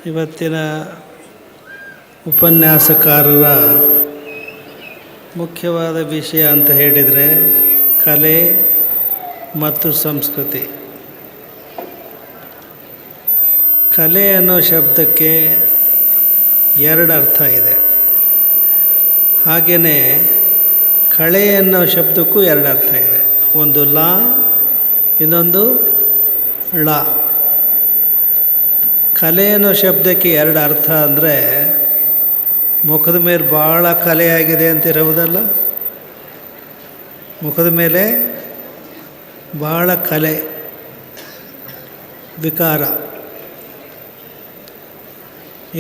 ಇವತ್ತಿನ ಉಪನ್ಯಾಸಕಾರರ ಮುಖ್ಯವಾದ ವಿಷಯ ಅಂತ ಹೇಳಿದರೆ ಕಲೆ ಮತ್ತು ಸಂಸ್ಕೃತಿ. ಕಲೆ ಅನ್ನೋ ಶಬ್ದಕ್ಕೆ ಎರಡು ಅರ್ಥ ಇದೆ. ಹಾಗೆಯೇ ಕಳೆ ಅನ್ನೋ ಶಬ್ದಕ್ಕೂ ಎರಡು ಅರ್ಥ ಇದೆ. ಒಂದು ಲಾ, ಇನ್ನೊಂದು ಳ. ಕಲೆ ಅನ್ನೋ ಶಬ್ದಕ್ಕೆ ಎರಡು ಅರ್ಥ ಅಂದರೆ ಮುಖದ ಮೇಲೆ ಭಾಳ ಕಲೆಯಾಗಿದೆ ಅಂತ ಇರುವುದಲ್ಲ, ಮುಖದ ಮೇಲೆ ಭಾಳ ಕಲೆ, ವಿಕಾರ.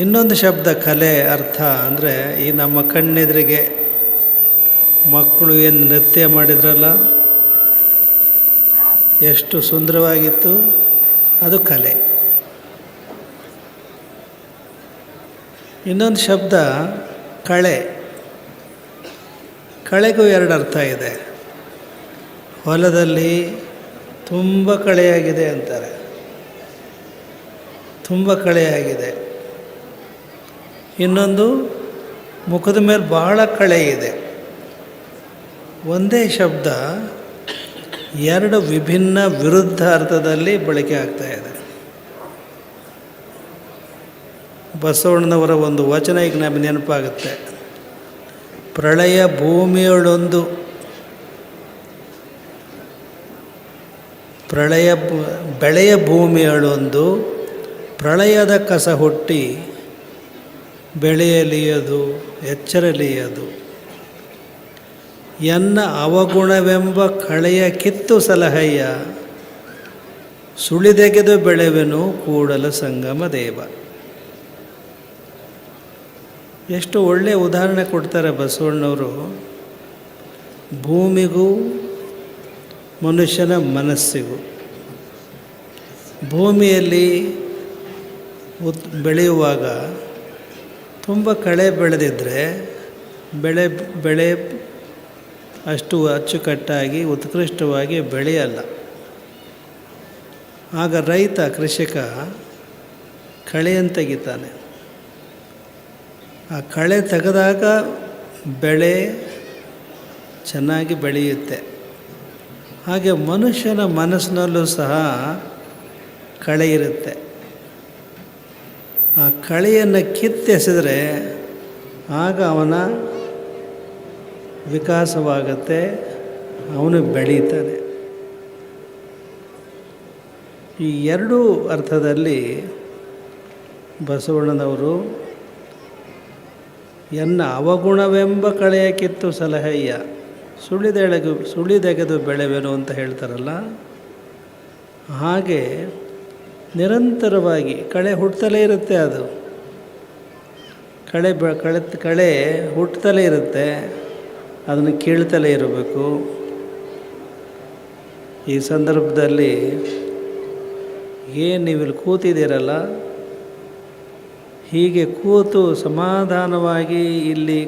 ಇನ್ನೊಂದು ಶಬ್ದ ಕಲೆ ಅರ್ಥ ಅಂದರೆ ಈ ನಮ್ಮ ಕಣ್ಣೆದುರಿಗೆ ಮಕ್ಕಳು ಏನು ನೃತ್ಯ ಮಾಡಿದ್ರಲ್ಲ, ಎಷ್ಟು ಸುಂದರವಾಗಿತ್ತು, ಅದು ಕಲೆ. ಇನ್ನೊಂದು ಶಬ್ದ ಕಳೆ. ಕಳೆಗೂ ಎರಡು ಅರ್ಥ ಇದೆ. ಹೊಲದಲ್ಲಿ ತುಂಬ ಕಳೆಯಾಗಿದೆ ಅಂತಾರೆ, ತುಂಬ ಕಳೆಯಾಗಿದೆ. ಇನ್ನೊಂದು ಮುಖದ ಮೇಲೆ ಭಾಳ ಕಳೆ ಇದೆ. ಒಂದೇ ಶಬ್ದ ಎರಡು ವಿಭಿನ್ನ ವಿರುದ್ಧ ಅರ್ಥದಲ್ಲಿ ಬಳಕೆ ಆಗ್ತಾ ಇದೆ. ಬಸವಣ್ಣನವರ ಒಂದು ವಚನ ಈಗ ನಮಗೆ ನೆನಪಾಗುತ್ತೆ. ಪ್ರಳಯ ಭೂಮಿಯೊಳೊಂದು, ಬೆಳೆಯ ಭೂಮಿಯೊಳೊಂದು ಪ್ರಳಯದ ಕಸ ಹುಟ್ಟಿ ಬೆಳೆಯಲಿಯದು ಎಚ್ಚರಲಿಯದು. ಎನ್ನ ಅವಗುಣವೆಂಬ ಕಳೆಯ ಕಿತ್ತು ಸಲಹಯ್ಯ, ಸುಳಿದೆಗೆದು ಬೆಳೆವೆನು ಕೂಡಲ ಸಂಗಮ ದೇವ. ಎಷ್ಟು ಒಳ್ಳೆಯ ಉದಾಹರಣೆ ಕೊಡ್ತಾರೆ ಬಸವಣ್ಣವರು. ಭೂಮಿಗೂ ಮನುಷ್ಯನ ಮನಸ್ಸಿಗೂ. ಭೂಮಿಯಲ್ಲಿ ಬೆಳೆಯುವಾಗ ತುಂಬ ಕಳೆ ಬೆಳೆದಿದ್ದರೆ ಬೆಳೆ ಅಷ್ಟು ಅಚ್ಚುಕಟ್ಟಾಗಿ ಉತ್ಕೃಷ್ಟವಾಗಿ ಬೆಳೆಯಲ್ಲ. ಆಗ ರೈತ, ಕೃಷಿಕ ಕಳೆಯನ್ನು ತೆಗಿತಾನೆ. ಆ ಕಳೆ ತೆಗೆದಾಗ ಬೆಳೆ ಚೆನ್ನಾಗಿ ಬೆಳೆಯುತ್ತೆ. ಹಾಗೆ ಮನುಷ್ಯನ ಮನಸ್ಸಿನಲ್ಲೂ ಸಹ ಕಳೆ ಇರುತ್ತೆ. ಆ ಕಳೆಯನ್ನು ಕಿತ್ತೆಸೆದರೆ ಆಗ ಅವನ ವಿಕಾಸವಾಗುತ್ತೆ, ಅವನು ಬೆಳೀತಾನೆ. ಈ ಎರಡೂ ಅರ್ಥದಲ್ಲಿ ಬಸವಣ್ಣನವರು ಎನ್ನ ಅವಗುಣವೆಂಬ ಕಳೆಯ ಕಿತ್ತು ಸಲಹಯ್ಯ, ಸುಳಿದೆಗೆದು ಬೆಳೆವೆನು ಅಂತ ಹೇಳ್ತಾರಲ್ಲ, ಹಾಗೆ ನಿರಂತರವಾಗಿ ಕಳೆ ಹುಟ್ಟುತ್ತಲೇ ಇರುತ್ತೆ. ಅದು ಕಳೆ ಹುಟ್ಟುತ್ತಲೇ ಇರುತ್ತೆ, ಅದನ್ನು ಕೀಳ್ತಲೇ ಇರಬೇಕು. ಈ ಸಂದರ್ಭದಲ್ಲಿ ಏನು ನೀವಿಲ್ಲಿ ಕೂತಿದ್ದೀರಲ್ಲ, ಹೀಗೆ ಕೂತು ಸಮಾಧಾನವಾಗಿ ಇಲ್ಲಿ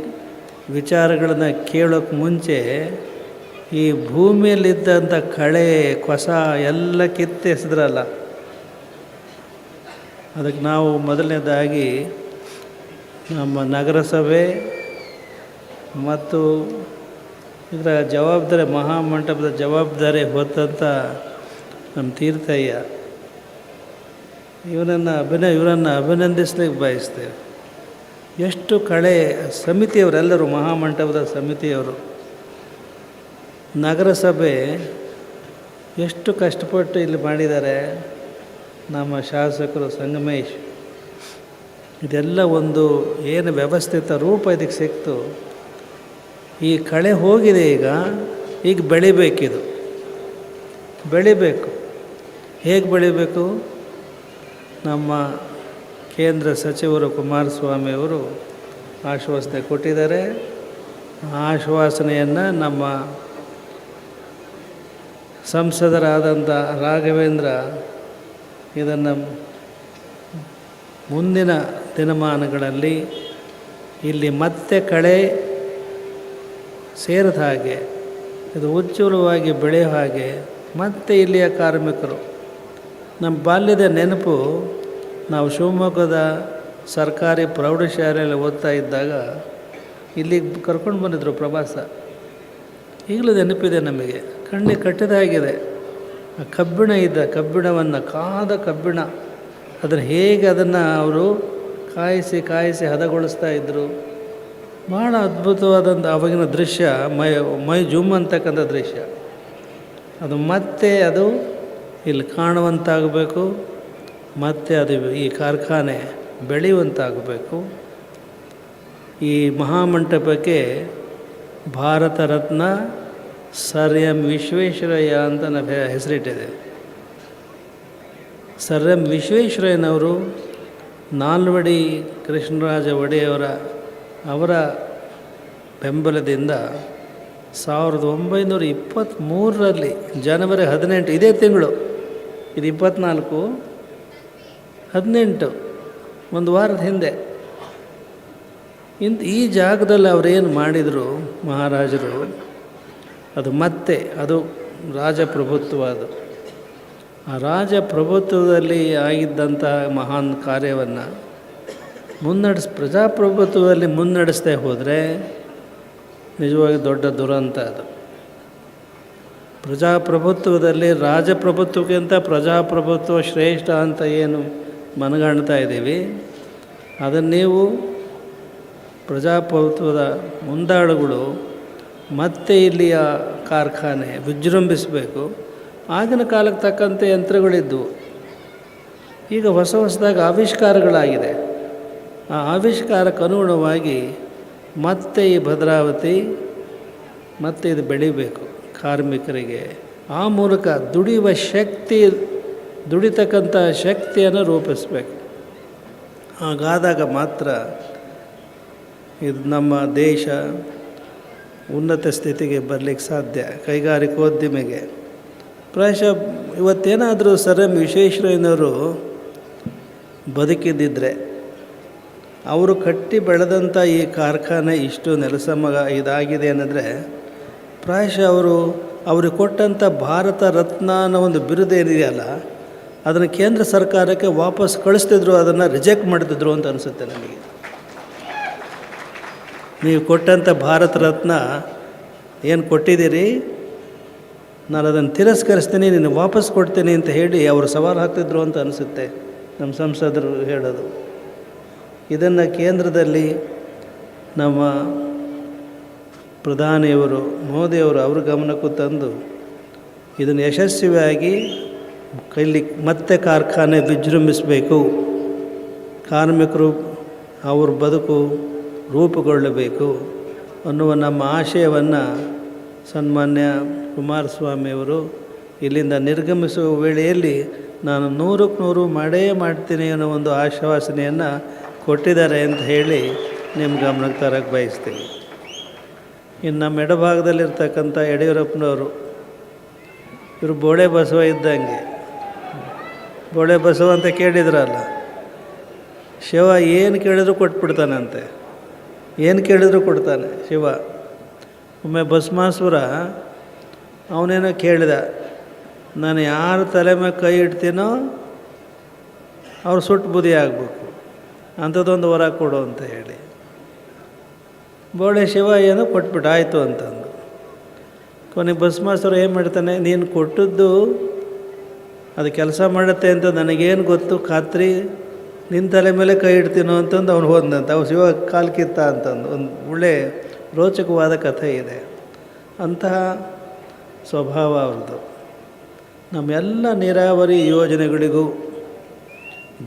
ವಿಚಾರಗಳನ್ನು ಕೇಳೋಕ್ಕೆ ಮುಂಚೆ ಈ ಭೂಮಿಯಲ್ಲಿದ್ದಂಥ ಕಳೆ ಕಸ ಎಲ್ಲ ಕಿತ್ತೆಸೆದ್ರಲ್ಲ, ಅದಕ್ಕೆ ನಾವು ಮೊದಲನೇದಾಗಿ ನಮ್ಮ ನಗರಸಭೆ ಮತ್ತು ಇದರ ಜವಾಬ್ದಾರಿ, ಮಹಾಮಂಟಪದ ಜವಾಬ್ದಾರಿ ಹೊತ್ತಂಥ ನಮ್ಮ ತೀರ್ಥಯ್ಯ, ಇವರನ್ನು ಅಭಿನಂದಿಸ್ಲಿಕ್ಕೆ ಬಯಸ್ತೇವೆ. ಎಷ್ಟು ಕಳೆ ಸಮಿತಿಯವರೆಲ್ಲರೂ, ಮಹಾಮಂಟಪದ ಸಮಿತಿಯವರು, ನಗರಸಭೆ ಎಷ್ಟು ಕಷ್ಟಪಟ್ಟು ಇಲ್ಲಿ ಮಾಡಿದ್ದಾರೆ. ನಮ್ಮ ಶಾಸಕರು ಸಂಗಮೇಶ್, ಇದೆಲ್ಲ ಒಂದು ಏನು ವ್ಯವಸ್ಥಿತ ರೂಪ ಇದಕ್ಕೆ ಸಿಕ್ತು. ಈ ಕಳೆ ಹೋಗಿದೆ, ಈಗ ಬೆಳಿಬೇಕಿದು, ಬೆಳಿಬೇಕು. ಹೇಗೆ ಬೆಳಿಬೇಕು? ನಮ್ಮ ಕೇಂದ್ರ ಸಚಿವರು ಕುಮಾರಸ್ವಾಮಿಯವರು ಆಶ್ವಾಸನೆ ಕೊಟ್ಟಿದ್ದಾರೆ. ಆ ಆಶ್ವಾಸನೆಯನ್ನು ನಮ್ಮ ಸಂಸದರಾದಂಥ ರಾಘವೇಂದ್ರ ಇದನ್ನು ಮುಂದಿನ ದಿನಮಾನಗಳಲ್ಲಿ ಇಲ್ಲಿ ಮತ್ತೆ ಕಳೆ ಸೇರಿದ ಹಾಗೆ, ಇದು ಉಜ್ವಲವಾಗಿ ಬೆಳೆಯೋ ಹಾಗೆ ಮತ್ತೆ ಇಲ್ಲಿಯ ಕಾರ್ಮಿಕರು. ನಮ್ಮ ಬಾಲ್ಯದ ನೆನಪು, ನಾವು ಶಿವಮೊಗ್ಗದ ಸರ್ಕಾರಿ ಪ್ರೌಢಶಾಲೆಯಲ್ಲಿ ಓದ್ತಾ ಇದ್ದಾಗ ಇಲ್ಲಿಗೆ ಕರ್ಕೊಂಡು ಬಂದಿದ್ದರು ಪ್ರವಾಸ. ಈಗಲೂ ನೆನಪಿದೆ ನಮಗೆ, ಕಣ್ಣಿಗೆ ಕಟ್ಟಿದಾಗಿದೆ. ಆ ಕಬ್ಬಿಣವನ್ನು ಕಾದ ಕಬ್ಬಿಣ, ಅದನ್ನು ಹೇಗೆ ಅದನ್ನು ಅವರು ಕಾಯಿಸಿ ಹದಗೊಳಿಸ್ತಾ ಇದ್ದರು. ಭಾಳ ಅದ್ಭುತವಾದಂಥ ಆವಾಗಿನ ದೃಶ್ಯ, ಮೈ ಜುಮ್ ಅಂತಕ್ಕಂಥ ದೃಶ್ಯ. ಅದು ಮತ್ತೆ ಅದು ಇಲ್ಲಿ ಕಾಣುವಂತಾಗಬೇಕು, ಮತ್ತು ಅದು ಈ ಕಾರ್ಖಾನೆ ಬೆಳೆಯುವಂತಾಗಬೇಕು. ಈ ಮಹಾಮಂಟಪಕ್ಕೆ ಭಾರತ ರತ್ನ ಸರ್ ಎಂ ವಿಶ್ವೇಶ್ವರಯ್ಯ ಅಂತ ನಾವು ಹೆಸರಿಟ್ಟಿದೆ. ಸರ್ ಎಂ ವಿಶ್ವೇಶ್ವರಯ್ಯನವರು ನಾಲ್ವಡಿ ಕೃಷ್ಣರಾಜ ಒಡೆಯವರ ಬೆಂಬಲದಿಂದ 1923ರಲ್ಲಿ ಜನವರಿ 18, ಇದೇ ತಿಂಗಳು, ಇದು 24, 18 ಒಂದು ವಾರದ ಹಿಂದೆ ಈ ಜಾಗದಲ್ಲಿ ಅವರೇನು ಮಾಡಿದರು ಮಹಾರಾಜರು, ಅದು ರಾಜಪ್ರಭುತ್ವ. ಆ ರಾಜಪ್ರಭುತ್ವದಲ್ಲಿ ಆಗಿದ್ದಂಥ ಮಹಾನ್ ಕಾರ್ಯವನ್ನು ಪ್ರಜಾಪ್ರಭುತ್ವದಲ್ಲಿ ಮುನ್ನಡೆಸ್ತಾ ಹೋದರೆ ನಿಜವಾಗಿ ದೊಡ್ಡ ದುರಂತ ಅದು. ಪ್ರಜಾಪ್ರಭುತ್ವದಲ್ಲಿ ರಾಜಪ್ರಭುತ್ವಕ್ಕಿಂತ ಪ್ರಜಾಪ್ರಭುತ್ವ ಶ್ರೇಷ್ಠ ಅಂತ ಏನು ಮನಗಾಣ್ತಾ ಇದ್ದೀವಿ, ಅದನ್ನು ನೀವು ಪ್ರಜಾಪ್ರಭುತ್ವದ ಮುಂದಾಳುಗಳು ಮತ್ತೆ ಇಲ್ಲಿಯ ಕಾರ್ಖಾನೆ ವಿಜೃಂಭಿಸಬೇಕು. ಆಗಿನ ಕಾಲಕ್ಕೆ ತಕ್ಕಂತೆ ಯಂತ್ರಗಳಿದ್ದವು, ಈಗ ಹೊಸದಾಗಿ ಆವಿಷ್ಕಾರಗಳಾಗಿದೆ. ಆ ಆವಿಷ್ಕಾರಕ್ಕೆ ಅನುಗುಣವಾಗಿ ಮತ್ತೆ ಈ ಭದ್ರಾವತಿ ಮತ್ತೆ ಇದು ಬೆಳಿಬೇಕು. ಕಾರ್ಮಿಕರಿಗೆ ಆ ಮೂಲಕ ದುಡಿತಕ್ಕಂಥ ಶಕ್ತಿಯನ್ನು ರೂಪಿಸಬೇಕು. ಹಾಗಾದಾಗ ಮಾತ್ರ ಇದು ನಮ್ಮ ದೇಶ ಉನ್ನತ ಸ್ಥಿತಿಗೆ ಬರಲಿಕ್ಕೆ ಸಾಧ್ಯ. ಕೈಗಾರಿಕೋದ್ಯಮಿಗೆ ಪ್ರಾಯಶಃ ಇವತ್ತೇನಾದರೂ ಸರ್ ಎಂ ವಿಶ್ವೇಶ್ವರಯ್ಯನವರು ಬದುಕಿದ್ದಿದ್ರೆ, ಅವರು ಕಟ್ಟಿ ಬೆಳೆದಂಥ ಈ ಕಾರ್ಖಾನೆ ಇಷ್ಟು ಇದಾಗಿದೆ ಅನ್ನೋದ್ರೆ ಪ್ರಾಯಶಃ ಅವ್ರಿಗೆ ಕೊಟ್ಟಂಥ ಭಾರತ ರತ್ನ ಅನ್ನೋ ಒಂದು ಬಿರುದು ಏನಿದೆಯಲ್ಲ, ಅದನ್ನು ಕೇಂದ್ರ ಸರ್ಕಾರಕ್ಕೆ ವಾಪಸ್ ಕಳಿಸ್ತಿದ್ರು, ಅದನ್ನು ರಿಜೆಕ್ಟ್ ಮಾಡ್ತಿದ್ರು ಅಂತ ಅನಿಸುತ್ತೆ ನನಗೆ. ನೀವು ಕೊಟ್ಟಂಥ ಭಾರತ ರತ್ನ ಏನು ಕೊಟ್ಟಿದ್ದೀರಿ, ನಾನು ಅದನ್ನು ತಿರಸ್ಕರಿಸ್ತೀನಿ, ನೀನು ವಾಪಸ್ ಕೊಡ್ತೀನಿ ಅಂತ ಹೇಳಿ ಅವರು ಸವಾಲು ಹಾಕ್ತಿದ್ರು ಅಂತ ಅನಿಸುತ್ತೆ ನಮ್ಮ ಸಂಸದರು ಹೇಳೋದು. ಇದನ್ನು ಕೇಂದ್ರದಲ್ಲಿ ನಮ್ಮ ಪ್ರಧಾನಿಯವರು ಮೋದಿಯವರು ಅವ್ರ ಗಮನಕ್ಕೂ ತಂದು ಇದನ್ನು ಯಶಸ್ವಿಯಾಗಿ ಮತ್ತೆ ಕಾರ್ಖಾನೆ ವಿಜೃಂಭಿಸಬೇಕು, ಕಾರ್ಮಿಕರು ಅವ್ರ ಬದುಕು ರೂಪುಗೊಳ್ಳಬೇಕು ಅನ್ನುವ ನಮ್ಮ ಆಶಯವನ್ನು ಸನ್ಮಾನ್ಯ ಕುಮಾರಸ್ವಾಮಿಯವರು ಇಲ್ಲಿಂದ ನಿರ್ಗಮಿಸುವ ವೇಳೆಯಲ್ಲಿ ನಾನು 100ಕ್ಕೆ 100 ಮಾಡೇ ಮಾಡ್ತೀನಿ ಅನ್ನೋ ಒಂದು ಆಶ್ವಾಸನೆಯನ್ನು ಕೊಟ್ಟಿದ್ದಾರೆ ಅಂತ ಹೇಳಿ ನಿಮ್ಮ ಗಮನಕ್ಕೆ ತರಕ್ಕೆ ಬಯಸ್ತೀನಿ. ಇನ್ನು ನಮ್ಮ ಎಡಭಾಗದಲ್ಲಿರ್ತಕ್ಕಂಥ ಯಡಿಯೂರಪ್ಪನವರು, ಇವರು ಬೋಳೆ ಬಸವ ಇದ್ದಂಗೆ. ಬೋಳೆ ಬಸವ ಅಂತ ಕೇಳಿದ್ರಲ್ಲ, ಶಿವ ಏನು ಕೇಳಿದ್ರು ಕೊಟ್ಬಿಡ್ತಾನಂತೆ, ಏನು ಕೇಳಿದ್ರು ಕೊಡ್ತಾನೆ ಶಿವ. ಒಮ್ಮೆ ಭಸ್ಮಾಸುರ ಅವನೇನೋ ಕೇಳಿದ, ನಾನು ಯಾರ ತಲೆ ಮೇಲೆ ಕೈ ಇಡ್ತೀನೋ ಅವ್ರು ಸುಟ್ಟು ಬುದಿ ಆಗಬೇಕು, ಅಂಥದ್ದೊಂದು ವರ ಕೊಡು ಅಂತ ಹೇಳಿ. ಬೋಳೆ ಶಿವ ಏನೋ ಕೊಟ್ಬಿಟ್ಟು ಆಯಿತು ಅಂತಂದು. ಕೊನೆಗೆ ಭಸ್ಮಾಸುರ ಏನು ಮಾಡ್ತಾನೆ, ನೀನು ಕೊಟ್ಟದ್ದು ಅದು ಕೆಲಸ ಮಾಡುತ್ತೆ ಅಂತ ನನಗೇನು ಗೊತ್ತು, ಖಾತ್ರಿ, ನಿನ್ನ ತಲೆ ಮೇಲೆ ಕೈ ಇಡ್ತೀನೋ ಅಂತಂದು ಅವ್ನು ಹೋದಂತ. ಅವ್ನು ಶಿವ ಕಾಲು ಕಿತ್ತ ಅಂತಂದು ಒಂದು ಒಳ್ಳೆ ರೋಚಕವಾದ ಕಥೆ ಇದೆ. ಅಂತಹ ಸ್ವಭಾವ ಅವ್ರದ್ದು. ನಮ್ಮೆಲ್ಲ ನೀರಾವರಿ ಯೋಜನೆಗಳಿಗೂ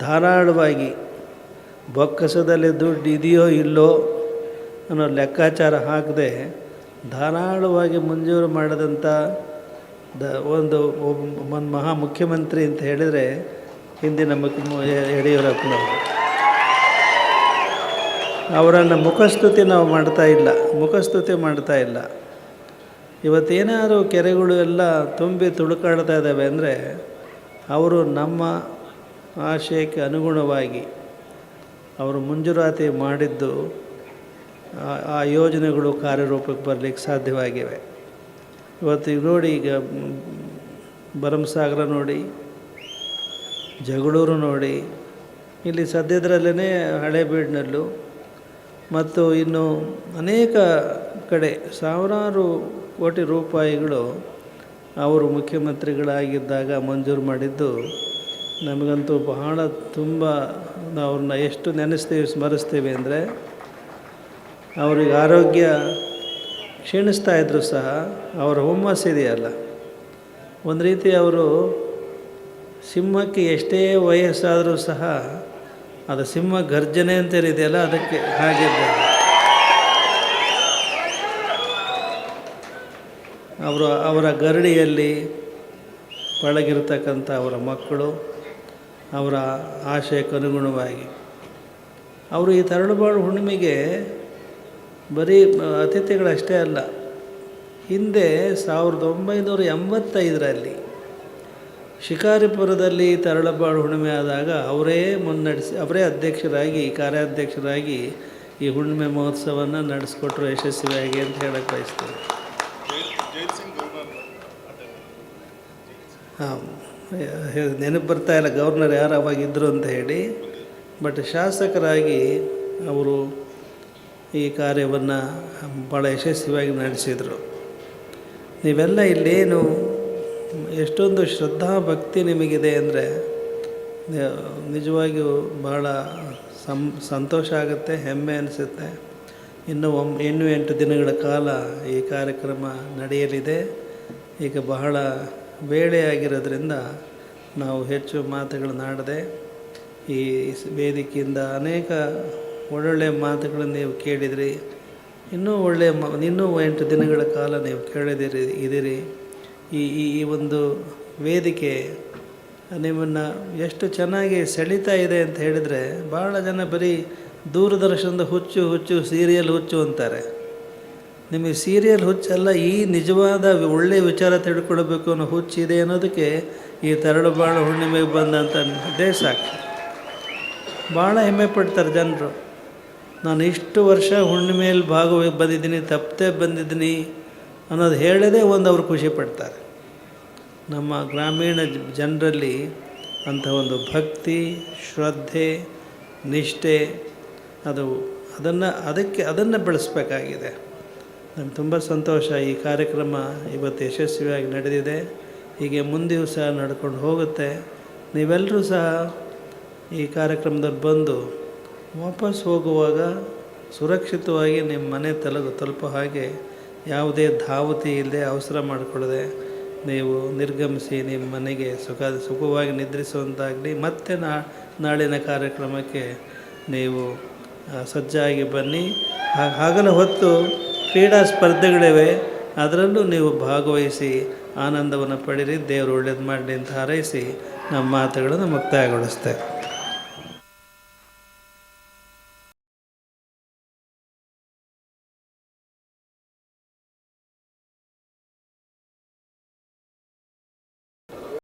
ಧಾರಾಳವಾಗಿ ಬೊಕ್ಕಸದಲ್ಲಿ ದುಡ್ಡು ಇದೆಯೋ ಇಲ್ಲೋ ಅನ್ನೋ ಲೆಕ್ಕಾಚಾರ ಹಾಕದೆ ಧಾರಾಳವಾಗಿ ಮಂಜೂರು ಮಾಡಿದಂಥ ಒಂದು ಮಹಾ ಮುಖ್ಯಮಂತ್ರಿ ಅಂತ ಹೇಳಿದರೆ ಹಿಂದಿನ ಯಡಿಯೂರಪ್ಪನವರು. ಅವರನ್ನು ಮುಖಸ್ತುತಿ ನಾವು ಮಾಡ್ತಾ ಇಲ್ಲ. ಇವತ್ತೇನಾದ್ರು ಕೆರೆಗಳು ಎಲ್ಲ ತುಂಬಿ ತುಳುಕಾಡ್ತಾ ಇದ್ದಾವೆ ಅಂದರೆ ಅವರು ನಮ್ಮ ಆಶಯಕ್ಕೆ ಅನುಗುಣವಾಗಿ ಅವರು ಮಂಜೂರಾತಿ ಮಾಡಿದ್ದು ಆ ಯೋಜನೆಗಳು ಕಾರ್ಯರೂಪಕ್ಕೆ ಬರಲಿಕ್ಕೆ ಸಾಧ್ಯವಾಗಿವೆ. ಇವತ್ತಿಗೆ ನೋಡಿ, ಈಗ ಭರಮಸಾಗರ ನೋಡಿ, ಜಗಳೂರು ನೋಡಿ, ಇಲ್ಲಿ ಸದ್ಯದರಲ್ಲೇ ಹಳೇಬೀಡಿನಲ್ಲೂ ಮತ್ತು ಇನ್ನು ಅನೇಕ ಕಡೆ ಸಾವಿರಾರು ಕೋಟಿ ರೂಪಾಯಿಗಳು ಅವರು ಮುಖ್ಯಮಂತ್ರಿಗಳಾಗಿದ್ದಾಗ ಮಂಜೂರು ಮಾಡಿದ್ದು ನಮಗಂತೂ ಬಹಳ ತುಂಬ ಅವ್ರನ್ನ ಎಷ್ಟು ನೆನೆಸ್ತೀವಿ ಸ್ಮರಿಸ್ತೀವಿ ಅಂದರೆ ಅವ್ರಿಗೆ ಆರೋಗ್ಯ ಕ್ಷೀಣಿಸ್ತಾ ಇದ್ದರೂ ಸಹ ಅವರ ಹುಮ್ಮಸ್ಸಿದೆಯಲ್ಲ, ಒಂದು ರೀತಿ ಅವರು ಸಿಂಹಕ್ಕೆ ಎಷ್ಟೇ ವಯಸ್ಸಾದರೂ ಸಹ ಅದು ಸಿಂಹ ಗರ್ಜನೆ ಅಂತೇನಿದೆಯಲ್ಲ ಅದಕ್ಕೆ ಹಾಗಿದ್ದಾರೆ. ಅವರ ಗರಡಿಯಲ್ಲಿ ಪಳಗಿರ್ತಕ್ಕಂಥ ಅವರ ಮಕ್ಕಳು ಅವರ ಆಶಯಕ್ಕೆ ಅನುಗುಣವಾಗಿ ಅವರು ಈ ತರಳುಬಾಳು ಹುಣ್ಣಿಮೆಗೆ ಬರೀ ಅತಿಥಿಗಳಷ್ಟೇ ಅಲ್ಲ, ಹಿಂದೆ 1985ರಲ್ಲಿ ಶಿಕಾರಿಪುರದಲ್ಲಿ ತರಳುಬಾಳು ಹುಣ್ಣಿಮೆ ಆದಾಗ ಅವರೇ ಅಧ್ಯಕ್ಷರಾಗಿ ಕಾರ್ಯಾಧ್ಯಕ್ಷರಾಗಿ ಈ ಹುಣ್ಣಿಮೆ ಮಹೋತ್ಸವವನ್ನು ನಡೆಸ್ಕೊಟ್ರು ಯಶಸ್ವಿಯಾಗಿ ಅಂತ ಹೇಳಕ್ಕೆ ಬಯಸ್ತೀನಿ. ಹಾಂ, ನೆನಪು ಬರ್ತಾ ಇಲ್ಲ ಗವರ್ನರ್ ಯಾರು ಅವಾಗಿದ್ದರು ಅಂತ ಹೇಳಿ, ಬಟ್ ಶಾಸಕರಾಗಿ ಅವರು ಈ ಕಾರ್ಯವನ್ನು ಭಾಳ ಯಶಸ್ವಿಯಾಗಿ ನಡೆಸಿದರು. ನೀವೆಲ್ಲ ಇಲ್ಲೇನು ಎಷ್ಟೊಂದು ಶ್ರದ್ಧಾ ಭಕ್ತಿ ನಿಮಗಿದೆ ಅಂದರೆ ನಿಜವಾಗಿಯೂ ಭಾಳ ಸಂತೋಷ ಆಗುತ್ತೆ, ಹೆಮ್ಮೆ ಅನಿಸುತ್ತೆ. ಇನ್ನೂ 8 ದಿನಗಳ ಕಾಲ ಈ ಕಾರ್ಯಕ್ರಮ ನಡೆಯಲಿದೆ. ಈಗ ಬಹಳ ವೇಳೆಯಾಗಿರೋದ್ರಿಂದ ನಾವು ಹೆಚ್ಚು ಮಾತುಗಳನ್ನಾಡದೆ ಈ ವೇದಿಕೆಯಿಂದ ಅನೇಕ ಒಳ್ಳೊಳ್ಳೆಯ ಮಾತುಗಳನ್ನು ನೀವು ಕೇಳಿದಿರಿ. ಇನ್ನೂ 8 ದಿನಗಳ ಕಾಲ ನೀವು ಇದ್ದೀರಿ. ಈ ಒಂದು ವೇದಿಕೆ ನಿಮ್ಮನ್ನು ಎಷ್ಟು ಚೆನ್ನಾಗಿ ಸೆಳೀತಾ ಇದೆ ಅಂತ ಹೇಳಿದರೆ, ಭಾಳ ಜನ ಬರೀ ದೂರದರ್ಶನದ ಹುಚ್ಚು ಸೀರಿಯಲ್ ಹುಚ್ಚು ಅಂತಾರೆ. ನಿಮಗೆ ಸೀರಿಯಲ್ ಹುಚ್ಚಲ್ಲ, ಈ ನಿಜವಾದ ಒಳ್ಳೆಯ ವಿಚಾರ ತಿಳ್ಕೊಳ್ಬೇಕು ಅನ್ನೋ ಹುಚ್ಚಿದೆ ಅನ್ನೋದಕ್ಕೆ ಈ ತರಳುಬಾಳು ಹುಣ್ಣಿಮೆಗೆ ಬಂದಂಥ ದೇಶ ಸಾಕ್ಷಿ. ಭಾಳ ಹೆಮ್ಮೆ ಪಡ್ತಾರೆ ಜನರು. ನಾನು ಇಷ್ಟು ವರ್ಷ ಹುಣ್ಣಿಮೆಯಲ್ಲಿ ಬಂದಿದ್ದೀನಿ, ತಪ್ಪದೆ ಬಂದಿದ್ದೀನಿ ಅನ್ನೋದು ಹೇಳೋದೇ ಅವರು ಖುಷಿ ಪಡ್ತಾರೆ. ನಮ್ಮ ಗ್ರಾಮೀಣ ಜನರಲ್ಲಿ ಅಂಥ ಒಂದು ಭಕ್ತಿ, ಶ್ರದ್ಧೆ, ನಿಷ್ಠೆ ಅದನ್ನು ಬೆಳೆಸಬೇಕಾಗಿದೆ. ನನಗೆ ತುಂಬ ಸಂತೋಷ. ಈ ಕಾರ್ಯಕ್ರಮ ಇವತ್ತು ಯಶಸ್ವಿಯಾಗಿ ನಡೆದಿದೆ. ಹೀಗೆ ಮುಂದೆಯೂ ಸಹ ನಡ್ಕೊಂಡು ಹೋಗುತ್ತೆ. ನೀವೆಲ್ಲರೂ ಸಹ ಈ ಕಾರ್ಯಕ್ರಮದಲ್ಲಿ ಬಂದು ವಾಪಸ್ ಹೋಗುವಾಗ ಸುರಕ್ಷಿತವಾಗಿ ನಿಮ್ಮ ಮನೆ ತಲುಪೋ ಹಾಗೆ ಯಾವುದೇ ಧಾವತಿ ಇಲ್ಲದೆ ಅವಸರ ಮಾಡಿಕೊಳ್ಳದೆ ನೀವು ನಿರ್ಗಮಿಸಿ ನಿಮ್ಮ ಮನೆಗೆ ಸುಖವಾಗಿ ನಿದ್ರಿಸುವಂತಾಗಲಿ. ಮತ್ತೆ ನಾಳಿನ ಕಾರ್ಯಕ್ರಮಕ್ಕೆ ನೀವು ಸಜ್ಜಾಗಿ ಬನ್ನಿ. ಹಗಲ ಹೊತ್ತು ಕ್ರೀಡಾ ಸ್ಪರ್ಧೆಗಳಿವೆ, ಅದರಲ್ಲೂ ನೀವು ಭಾಗವಹಿಸಿ ಆನಂದವನ್ನು ಪಡೀರಿ. ದೇವರು ಒಳ್ಳೇದು ಮಾಡಲಿ ಅಂತ ಹಾರೈಸಿ ನಮ್ಮ ಮಾತುಗಳನ್ನು ಮುಕ್ತಾಯಗೊಳಿಸ್ತೇವೆ.